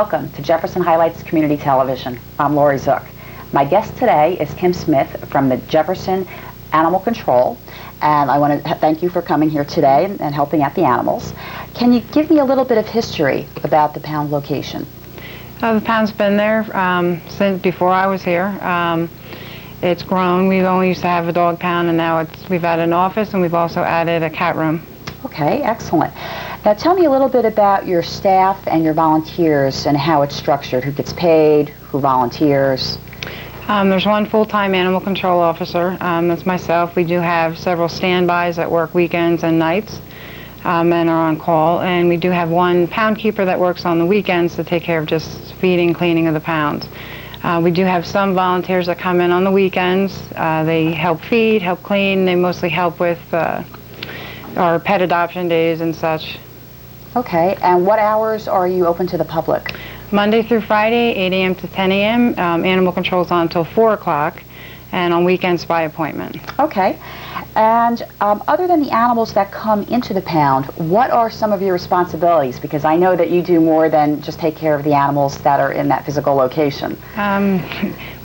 Welcome to Jefferson Highlights Community Television. I'm Lori Zook. My guest today is Kim Smith from the Jefferson Animal Control, and I want to thank you for coming here today and helping out the animals. Can you give me a little bit of history about the pound location? The pound's been there since before I was here. It's grown. We only used to have a dog pound, and now we've added an office, and we've also added a cat room. Okay, excellent. Now tell me a little bit about your staff and your volunteers and how it's structured. Who gets paid, who volunteers? There's one full-time animal control officer. That's myself. We do have several standbys that work weekends and nights and are on call. And we do have one pound keeper that works on the weekends to take care of just feeding, cleaning of the pounds. We do have some volunteers that come in on the weekends. They help feed, help clean. They mostly help with our pet adoption days and such. Okay, and what hours are you open to the public? Monday through Friday, 8 a.m. to 10 a.m. Animal control's on until 4 o'clock, and on weekends by appointment. Okay, and other than the animals that come into the pound, what are some of your responsibilities? Because I know that you do more than just take care of the animals that are in that physical location.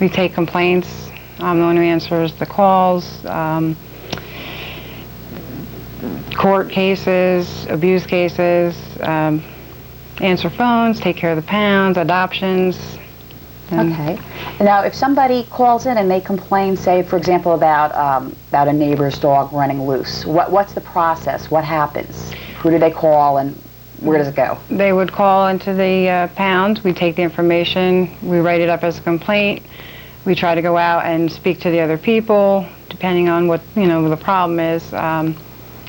We take complaints. I'm the one who answers the calls. Court cases, abuse cases, answer phones, take care of the pounds, adoptions. Okay. Now, if somebody calls in and they complain, say, for example, about a neighbor's dog running loose, what's the process? What happens? Who do they call, and where does it go? They would call into the pound. We take the information. We write it up as a complaint. We try to go out and speak to the other people, depending on what the problem is.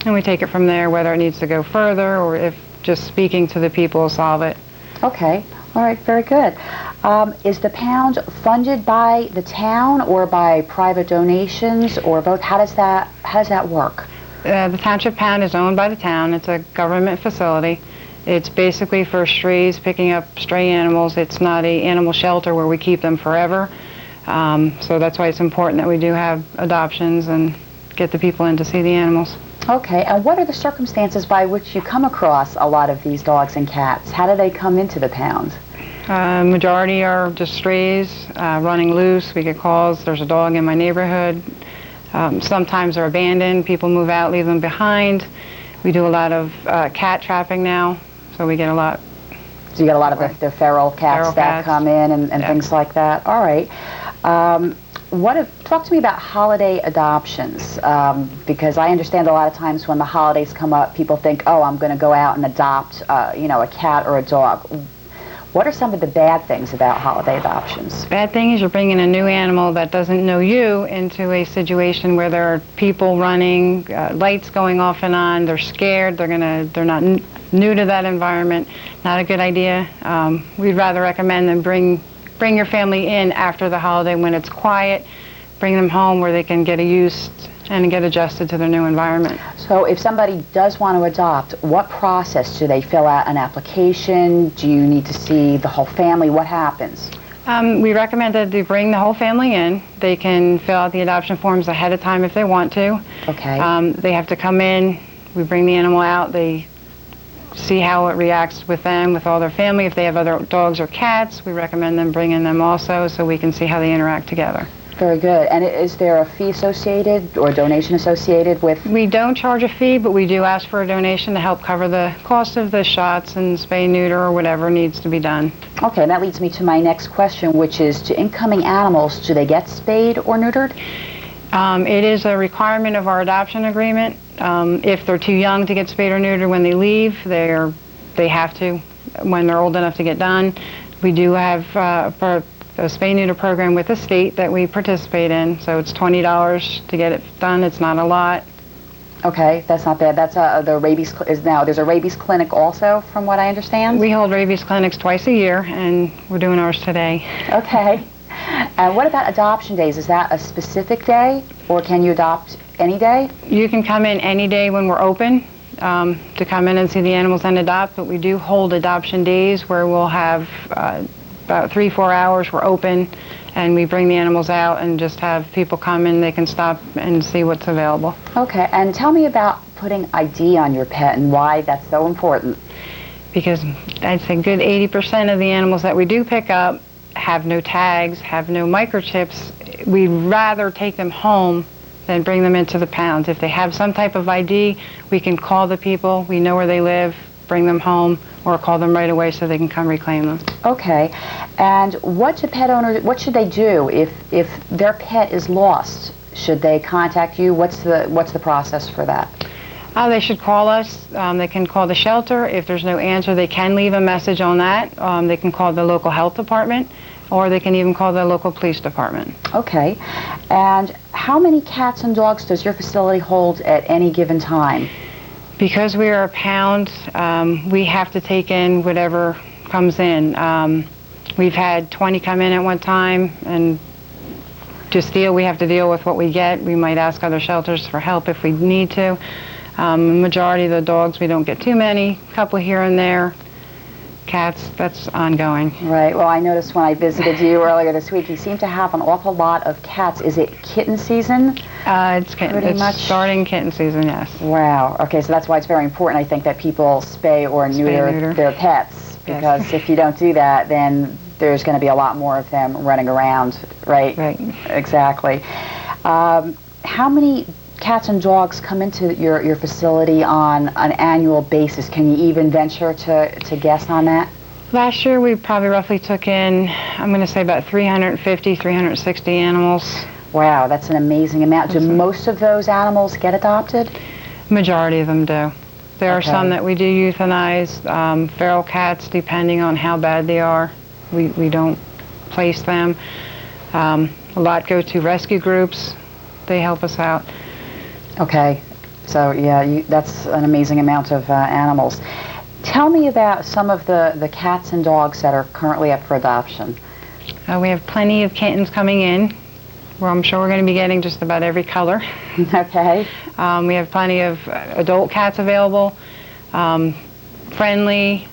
And we take it from there, whether it needs to go further or if just speaking to the people will solve it. Okay. All right. Very good. Is the pound funded by the town or by private donations or both? How does that work? The township pound is owned by the town. It's a government facility. It's basically for strays, picking up stray animals. It's not an animal shelter where we keep them forever. So that's why it's important that we do have adoptions and get the people in to see the animals. Okay, and what are the circumstances by which you come across a lot of these dogs and cats? How do they come into the pound? Majority are just strays, running loose. We get calls, there's a dog in my neighborhood. Sometimes they're abandoned. People move out, leave them behind. We do a lot of cat trapping now, so we get a lot. So you get a lot of the feral cats that come in and yeah, things like that. All right. Talk to me about holiday adoptions, because I understand a lot of times when the holidays come up, people think, oh, I'm going to go out and adopt, a cat or a dog. What are some of the bad things about holiday adoptions? Bad thing is you're bringing a new animal that doesn't know you into a situation where there are people running, lights going off and on. They're scared. They're not new to that environment. Not a good idea. We'd rather recommend them bring your family in after the holiday when it's quiet. Bring them home where they can get used and get adjusted to their new environment. So if somebody does want to adopt, what process? Do they fill out an application? Do you need to see the whole family? What happens? We recommend that they bring the whole family in. They can fill out the adoption forms ahead of time if they want to. Okay. They have to come in. We bring the animal out. They see how it reacts with them, with all their family. If they have other dogs or cats, we recommend them bringing them also so we can see how they interact together. Very good. And is there a fee associated or a donation associated with? We don't charge a fee, but we do ask for a donation to help cover the cost of the shots and spay, neuter, or whatever needs to be done. Okay, and that leads me to my next question, which is, to incoming animals, do they get spayed or neutered? It is a requirement of our adoption agreement. If they're too young to get spayed or neutered when they leave, they have to when they're old enough to get done. We do have a spay-neuter program with the state that we participate in, so it's $20 to get it done. It's not a lot. Okay, that's not bad. That's the rabies there's a rabies clinic also, from what I understand. We hold rabies clinics twice a year, and we're doing ours today. Okay. And what about adoption days? Is that a specific day, or can you adopt any day? You can come in any day when we're open to come in and see the animals and adopt, but we do hold adoption days where we'll have about 3-4 hours we're open, and we bring the animals out and just have people come in. They can stop and see what's available. Okay, and tell me about putting ID on your pet and why that's so important. because I'd say good 80% of the animals that we do pick up have no tags, have no microchips. We'd rather take them home than bring them into the pound. If they have some type of ID, we can call the people, we know where they live, bring them home, or call them right away so they can come reclaim them. Okay, and what should pet owners, what should they do if their pet is lost? Should they contact you? What's the process for that? They should call us. They can call the shelter. If there's no answer, they can leave a message on that. They can call the local health department, or they can even call the local police department. Okay, and how many cats and dogs does your facility hold at any given time? Because we are a pound, we have to take in whatever comes in. We've had 20 come in at one time, and we have to deal with what we get. We might ask other shelters for help if we need to. Majority of the dogs, we don't get too many, a couple here and there. Cats, that's ongoing. Right. Well, I noticed when I visited you earlier this week, you seem to have an awful lot of cats. Is it kitten season? It's kitten. It's starting kitten season, yes. Wow. Okay, so that's why it's very important, I think, that people spay or neuter their pets. Because yes. If you don't do that, then there's going to be a lot more of them running around, right? Right. Exactly. How many cats and dogs come into your facility on an annual basis? Can you even venture to guess on that? Last year we probably roughly took in, I'm going to say about 350, 360 animals. Wow, that's an amazing amount. Do most of those animals get adopted? Majority of them do. There are some that we do euthanize. Feral cats, depending on how bad they are, we don't place them. A lot go to rescue groups. They help us out. Okay, so yeah, that's an amazing amount of animals. Tell me about some of the cats and dogs that are currently up for adoption. We have plenty of kittens coming in. Well, I'm sure we're going to be getting just about every color. Okay. We have plenty of adult cats available, friendly,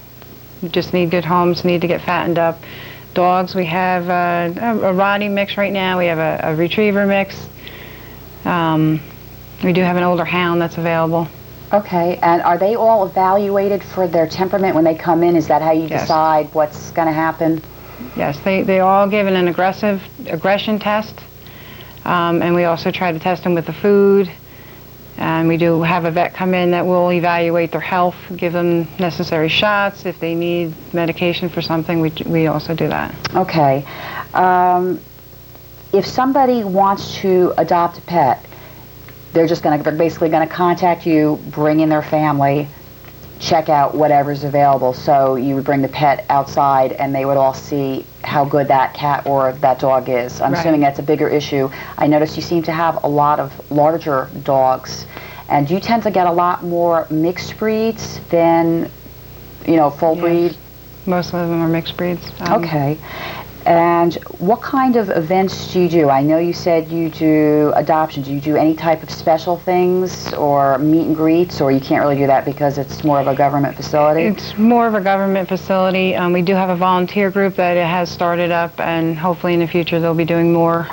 just need good homes, need to get fattened up. Dogs, we have a Rottie mix right now. We have a Retriever mix. We do have an older hound that's available. Okay, and are they all evaluated for their temperament when they come in? Is that how you decide what's going to happen? Yes, they all give an aggression test, and we also try to test them with the food. And we do have a vet come in that will evaluate their health, give them necessary shots. If they need medication for something, we also do that. Okay. If somebody wants to adopt a pet, they're basically going to contact you, bring in their family, check out whatever's available. So you would bring the pet outside and they would all see how good that cat or that dog is. I'm assuming that's a bigger issue. I notice you seem to have a lot of larger dogs, and do you tend to get a lot more mixed breeds than, full breed? Most of them are mixed breeds. Okay. And what kind of events do you do? I know you said you do adoptions. Do you do any type of special things or meet and greets, or you can't really do that because it's more of a government facility? It's more of a government facility. We do have a volunteer group that it has started up, and hopefully in the future they'll be doing more.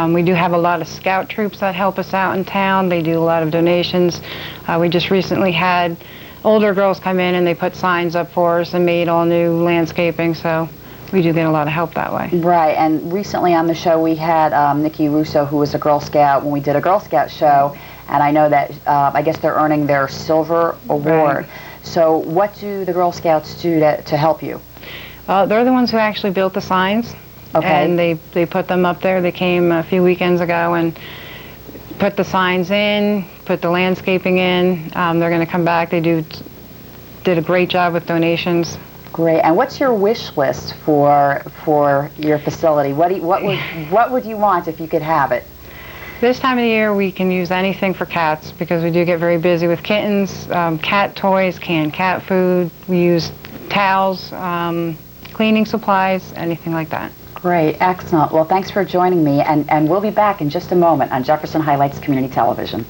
We do have a lot of scout troops that help us out in town. They do a lot of donations. We just recently had older girls come in and they put signs up for us and made all new landscaping, so we do get a lot of help that way. Right, and recently on the show we had Nikki Russo, who was a Girl Scout when we did a Girl Scout show, and I know that I guess they're earning their Silver Award. Right. So what do the Girl Scouts do to help you? They're the ones who actually built the signs, and they put them up there. They came a few weekends ago and put the signs in, put the landscaping in. They're going to come back. They did a great job with donations. Great. And what's your wish list for your facility? What would you want if you could have it? This time of the year we can use anything for cats because we do get very busy with kittens, cat toys, canned cat food. We use towels, cleaning supplies, anything like that. Great. Excellent. Well, thanks for joining me, and we'll be back in just a moment on Jefferson Highlights Community Television.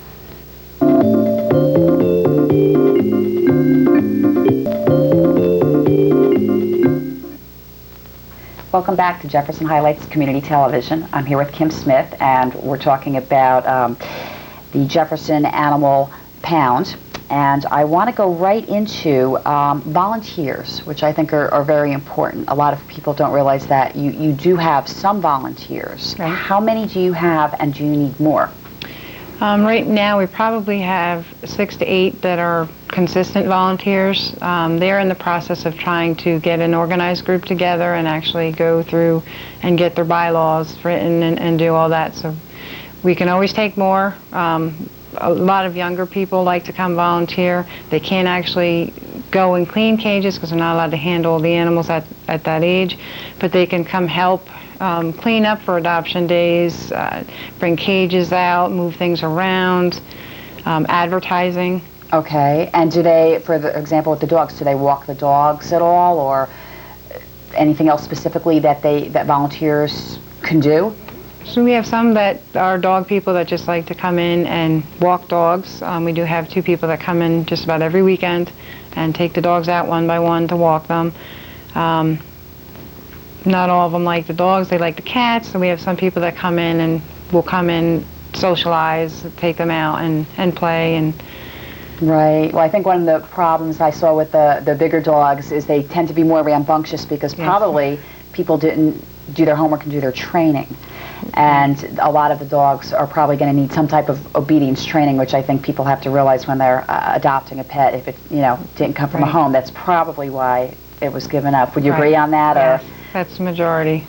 Welcome back to Jefferson Highlights Community Television. I'm here with Kim Smith, and we're talking about the Jefferson Animal Pound. And I want to go right into volunteers, which I think are very important. A lot of people don't realize that you do have some volunteers. Right. How many do you have, and do you need more? Right now we probably have 6 to 8 that are consistent volunteers. They're in the process of trying to get an organized group together and actually go through and get their bylaws written and do all that. So we can always take more. A lot of younger people like to come volunteer. They can't actually go and clean cages because they're not allowed to handle the animals at that age, but they can come help clean up for adoption days, bring cages out, move things around, advertising. Okay, and do they, for example with the dogs, do they walk the dogs at all, or anything else specifically that volunteers can do? So we have some that are dog people that just like to come in and walk dogs. We do have 2 people that come in just about every weekend and take the dogs out one by one to walk them. Not all of them like the dogs, they like the cats, so we have some people that come in and will come in, socialize, take them out and play. And Right. Well, I think one of the problems I saw with the bigger dogs is they tend to be more rambunctious because probably people didn't do their homework and do their training. And a lot of the dogs are probably going to need some type of obedience training, which I think people have to realize when they're adopting a pet. If it, didn't come from a home, that's probably why it was given up. Would you agree on that? Yes, or? that's the majority.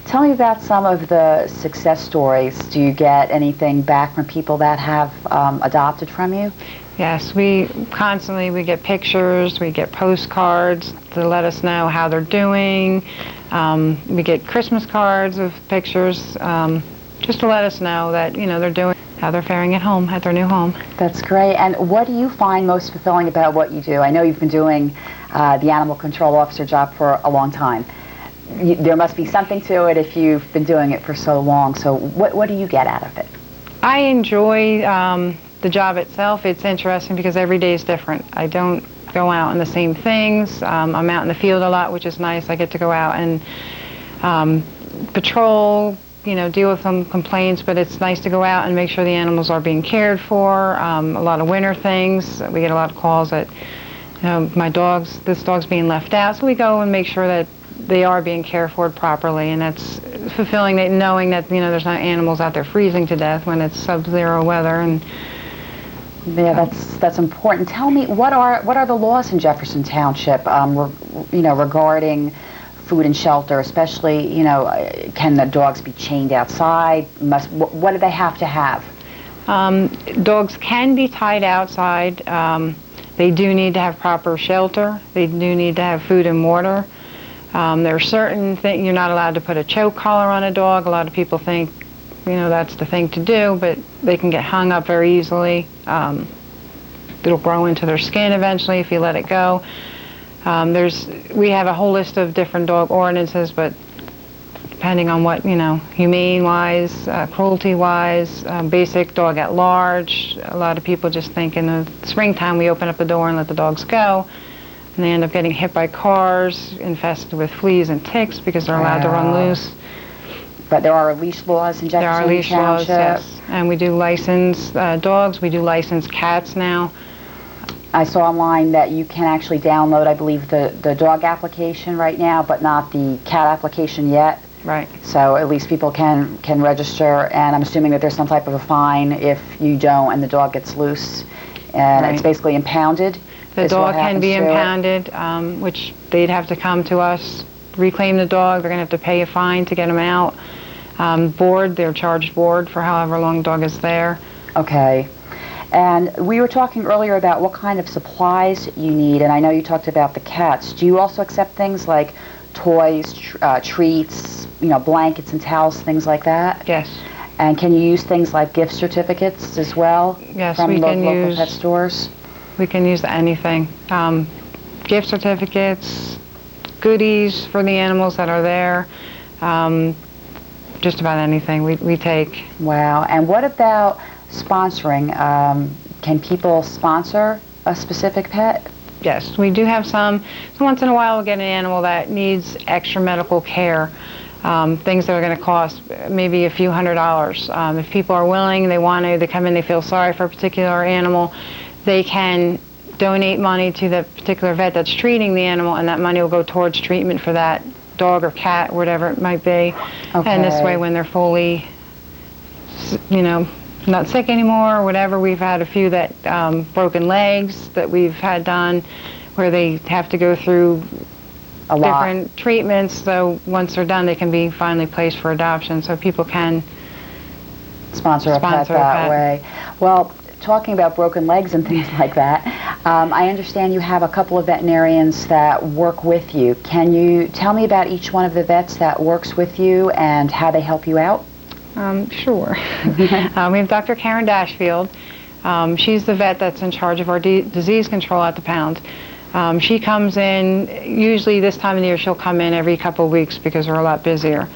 Tell me about some of the success stories. Do you get anything back from people that have adopted from you? Yes, we get pictures, we get postcards to let us know how they're doing. We get Christmas cards of pictures just to let us know that, they're doing, how they're faring at home, at their new home. That's great. And what do you find most fulfilling about what you do? I know you've been doing the animal control officer job for a long time. There must be something to it if you've been doing it for so long. So what do you get out of it? I enjoy the job itself. It's interesting because every day is different. I don't go out on the same things. I'm out in the field a lot, which is nice. I get to go out and patrol, deal with some complaints, but it's nice to go out and make sure the animals are being cared for. A lot of winter things. We get a lot of calls that, this dog's being left out, so we go and make sure that they are being cared for properly, and that's fulfilling, knowing that there's not animals out there freezing to death when it's sub-zero weather. And yeah, that's important. Tell me, what are the laws in Jefferson Township, regarding food and shelter, especially, can the dogs be chained outside? What do they have to have? Dogs can be tied outside. They do need to have proper shelter. They do need to have food and water. There are certain things, you're not allowed to put a choke collar on a dog. A lot of people think, that's the thing to do, but they can get hung up very easily. It'll grow into their skin eventually if you let it go. We have a whole list of different dog ordinances, but depending on what, humane-wise, cruelty-wise, basic dog at large. A lot of people just think in the springtime we open up the door and let the dogs go, and they end up getting hit by cars, infested with fleas and ticks because they're allowed to run loose. But there are leash laws in Jefferson There are leash Township. laws, yes. And we do license dogs. We do license cats now. I saw online that you can actually download, I believe, the dog application right now, but not the cat application yet. Right. So at least people can register, and I'm assuming that there's some type of a fine if you don't and the dog gets loose. And it's basically impounded. The dog can be impounded, which they'd have to come to us, reclaim the dog. They're going to have to pay a fine to get them out. They're charged board for however long the dog is there. Okay. And we were talking earlier about what kind of supplies you need, and I know you talked about the cats. Do you also accept things like toys, treats, blankets and towels, things like that? Yes. And can you use things like gift certificates as well? Yes, from we can local use pet stores? We can use anything. Gift certificates, goodies for the animals that are there, just about anything we take. Wow. And what about sponsoring? Can people sponsor a specific pet? Yes, we do have some. So once in a while we'll get an animal that needs extra medical care, things that are going to cost maybe a few $100s. If people are willing, they come in, they feel sorry for a particular animal, they can donate money to the particular vet that's treating the animal, and that money will go towards treatment for that dog or cat, whatever it might be. Okay. And this way, when they're fully, not sick anymore or whatever, we've had a few that broken legs that we've had done where they have to go through different treatments. So once they're done, they can be finally placed for adoption. So people can sponsor a pet that way. Well, talking about broken legs and things like that, I understand you have a couple of veterinarians that work with you. Can you tell me about each one of the vets that works with you and how they help you out? Sure. We have Dr. Karen Dashfield. She's the vet that's in charge of our disease control at the pound. She comes in, usually this time of the year she'll come in every couple of weeks because we're a lot busier.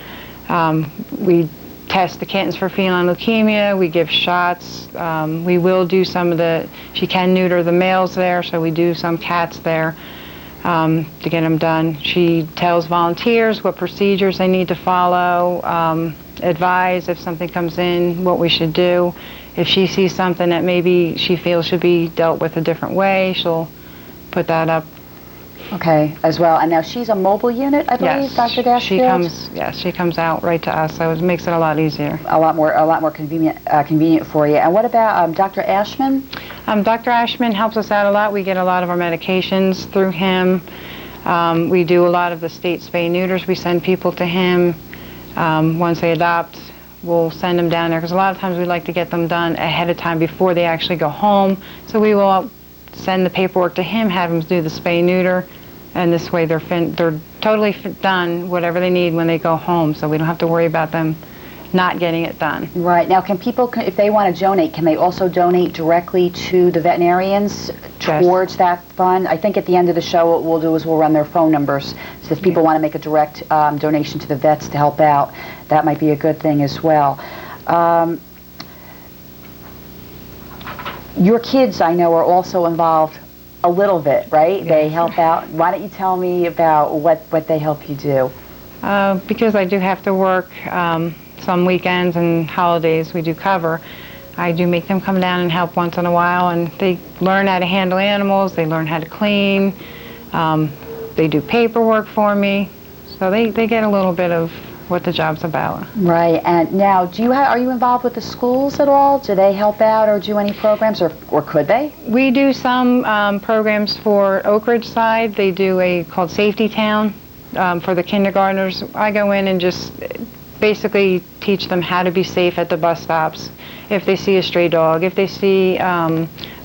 We test the kittens for feline leukemia, we give shots, we will do she can neuter the males there, so we do some cats there to get them done. She tells volunteers what procedures they need to follow, advise if something comes in, what we should do. If she sees something that maybe she feels should be dealt with a different way, she'll put that up. Okay, as well. And now she's a mobile unit, I believe, Yes, Dr. Dashfield? she comes out right to us, so it makes it a lot easier. A lot more convenient for you. And what about Dr. Ashman? Dr. Ashman helps us out a lot. We get a lot of our medications through him. We do a lot of the state spay neuters. We send people to him. Once they adopt, we'll send them down there because a lot of times we like to get them done ahead of time before they actually go home. So we will send the paperwork to him, have him do the spay neuter, and this way they're totally done whatever they need when they go home, so we don't have to worry about them not getting it done. Right. Now, can people, if they want to donate, can they also donate directly to the veterinarians towards that fund? I think at the end of the show what we'll do is we'll run their phone numbers, so if people want to make a direct donation to the vets to help out, that might be a good thing as well. Your kids, I know, are also involved a little bit, right? Yes. They help out. Why don't you tell me about what they help you do? Because I do have to work some weekends and holidays, we do cover. I do make them come down and help once in a while, and they learn how to handle animals, they learn how to clean, they do paperwork for me, so they get a little bit of what the job's about. Right. And now, are you involved with the schools at all? Do they help out or do any programs, or could they? We do some programs for Oak Ridge side. They do called Safety Town for the kindergartners. I go in and just basically teach them how to be safe at the bus stops. If they see a stray dog, if they see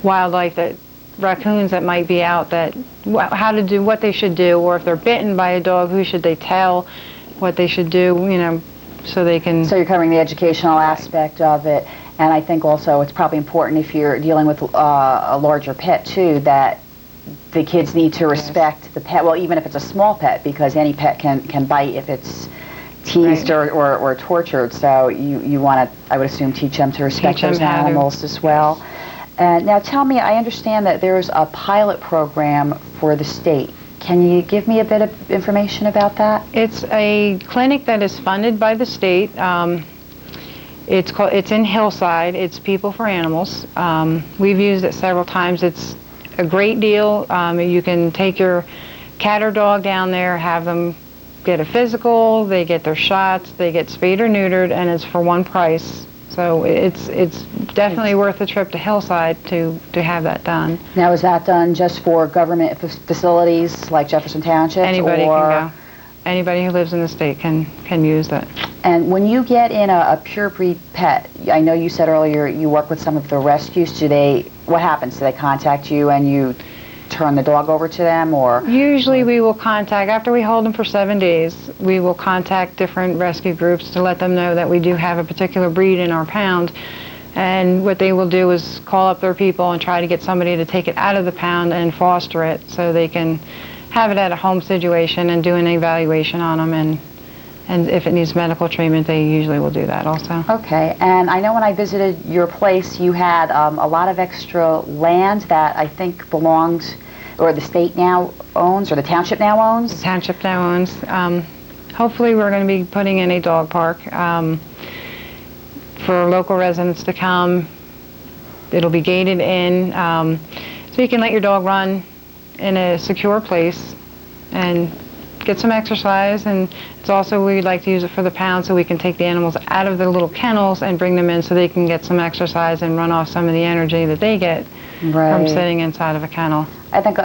wildlife, raccoons that might be out, how to do what they should do, or if they're bitten by a dog, who should they tell, what they should do, so they can... So you're covering the educational aspect of it, and I think also it's probably important if you're dealing with a larger pet too, that the kids need to respect the pet, well, even if it's a small pet, because any pet can bite if it's teased or tortured, so you want to, I would assume, teach them to respect those animals as well. Now tell me, I understand that there's a pilot program for the state. Can you give me a bit of information about that? It's a clinic that is funded by the state. It's in Hillside. It's People for Animals. We've used it several times. It's a great deal. You can take your cat or dog down there, have them get a physical, they get their shots, they get spayed or neutered, and it's for one price. So it's definitely worth the trip to Hillside to have that done. Now, is that done just for government facilities like Jefferson Township? Anybody can go. Anybody who lives in the state can use that. And when you get in a pure breed pet, I know you said earlier you work with some of the rescues. What happens? Do they contact you and you turn the dog over to them, or? Usually we will contact, after we hold them for 7 days, we will contact different rescue groups to let them know that we do have a particular breed in our pound. And what they will do is call up their people and try to get somebody to take it out of the pound and foster it so they can have it at a home situation and do an evaluation on them, and if it needs medical treatment, they usually will do that also. Okay, and I know when I visited your place, you had a lot of extra land that I think belongs, or the state now owns, or the township now owns? The township now owns. Hopefully we're going to be putting in a dog park for local residents to come. It'll be gated in. So you can let your dog run in a secure place and get some exercise, and it's also, we'd like to use it for the pound so we can take the animals out of their little kennels and bring them in so they can get some exercise and run off some of the energy that they get from sitting inside of a kennel. I think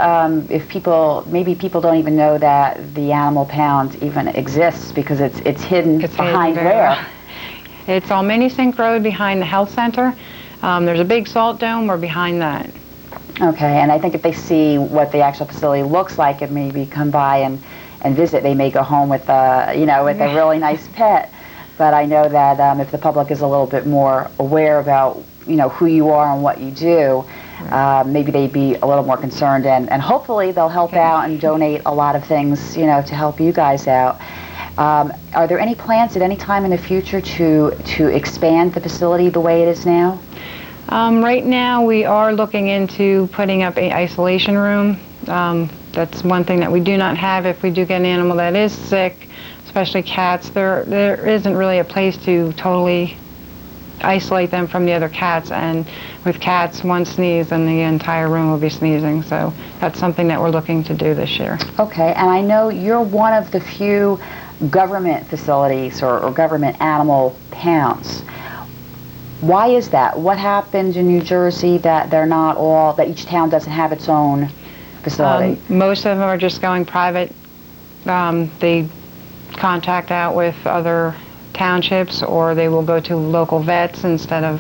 maybe people don't even know that the animal pound even exists because it's hidden behind where? It's on Mini Sink Road behind the health center. There's a big salt dome. We're behind that. Okay, and I think if they see what the actual facility looks like and maybe come by and visit, they may go home with a really nice pet. But I know that if the public is a little bit more aware about who you are and what you do, maybe they'd be a little more concerned, and hopefully they'll help out and donate a lot of things to help you guys out. Are there any plans at any time in the future to expand the facility the way it is now? Right now we are looking into putting up an isolation room. That's one thing that we do not have. If we do get an animal that is sick, especially cats, there isn't really a place to totally isolate them from the other cats, and with cats, one sneeze and the entire room will be sneezing, so that's something that we're looking to do this year. Okay, and I know you're one of the few government facilities or government animal pounds. Why is that? What happens in New Jersey that that each town doesn't have its own facility? Most of them are just going private. They contact out with other townships, or they will go to local vets instead of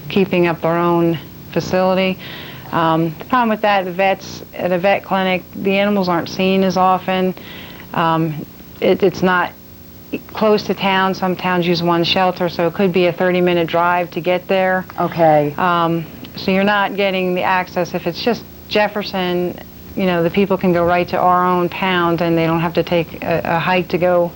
keeping up their own facility. The problem with that, at a vet clinic, the animals aren't seen as often. It's not close to town. Some towns use one shelter, so it could be a 30-minute drive to get there. Okay. So you're not getting the access. If it's just Jefferson, the people can go right to our own pound, and they don't have to take a hike to go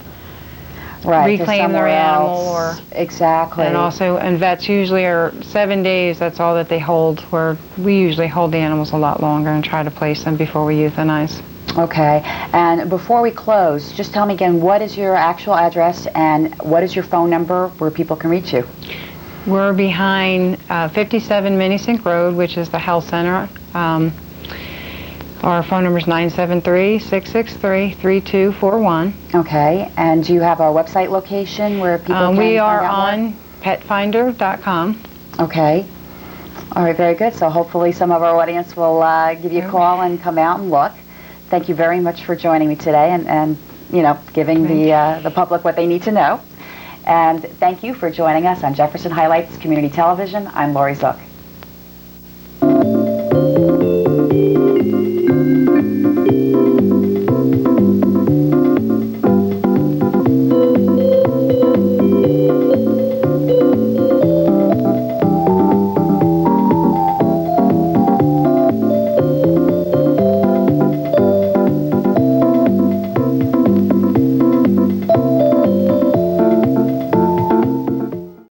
reclaim their animal. Exactly. And vets usually are 7 days. That's all that they hold, where we usually hold the animals a lot longer and try to place them before we euthanize. Okay, and before we close, just tell me again, what is your actual address and what is your phone number where people can reach you? We're behind 57 Mini Sink Road, which is the health center. Our phone number is 973-663-3241. Okay, and do you have a website location where people can We are find out on petfinder.com. Okay. All right, very good. So hopefully some of our audience will give you a call and come out and look. Thank you very much for joining me today and giving the public what they need to know. And thank you for joining us on Jefferson Highlights Community Television. I'm Lori Zook.